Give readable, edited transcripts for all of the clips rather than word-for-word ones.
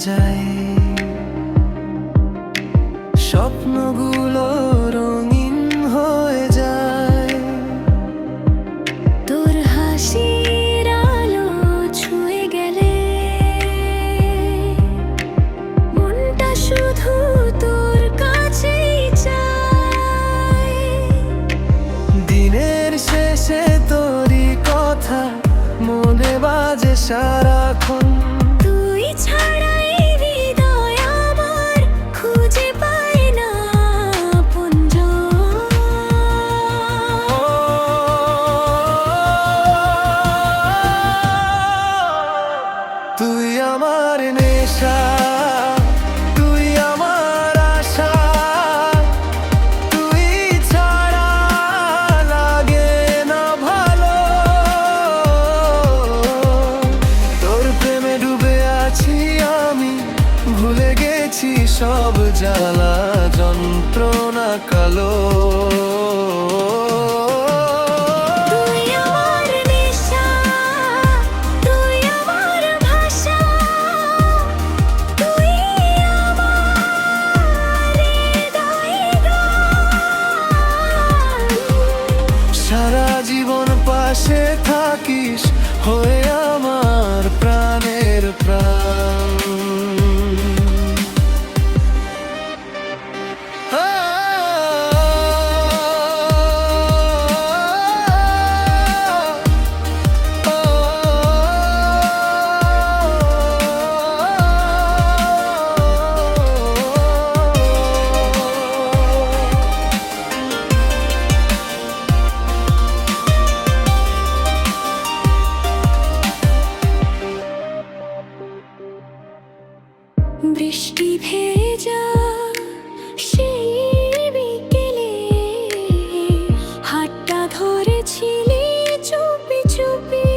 যায়, স্বপ্নগুলো রঙিন হয়ে যায়। তোর হাসির আলো ছুঁয়ে গেলে মনটা শুধু তোর কাছেই চায়। দিনের শেষে তোরই কথা মনে বাজে সারাক্ষণ। তুই ছাড়াই হৃদয় আমার খুঁজে পায় না আপনজন। তুই আমার নেশা, তুই আমার আশা, তুই ছাড়া লাগে না ভালো। তোর প্রেমে ডুবে আছি আমি, ভুলে গেছি সব জ্বালা যন্ত্রণা কালো। তুই আমার নেশা, তুই আমার ভাষা, তুই আমার হৃদয়ের গান। সারা জীবন পাশে থাকিস হয়ে আমার প্রাণের প্রাণ। বৃষ্টি ভেজা সেই বিকেলে হাতটা ধরেছিলি চুপি চুপি।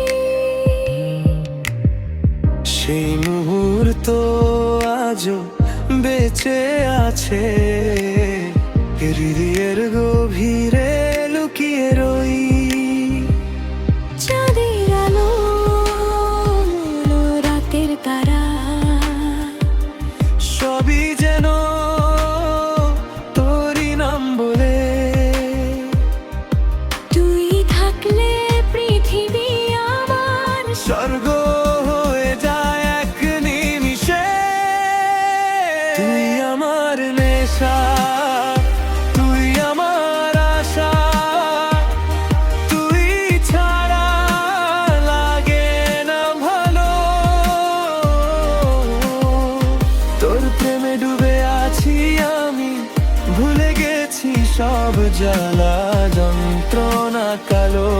সেই মুহূর্ত আজও বেঁচে আছে, হৃদয়ের গভীরে লুকিয়ে রই। চাঁদের আলো, রাতের তারা, সবই যেন তোরই নাম বলে। তুই থাকলে পৃথিবী আমার স্বর্গ হয়ে যায় এক নিমিষে। তুই আমার নেশা, তুই আমার আশা, তুই ছাড়া লাগে না ভালো। তোর প্রেমে ডুবে আছি আমি, ভুলে গেছি সব জ্বালা যন্ত্রণা কালো।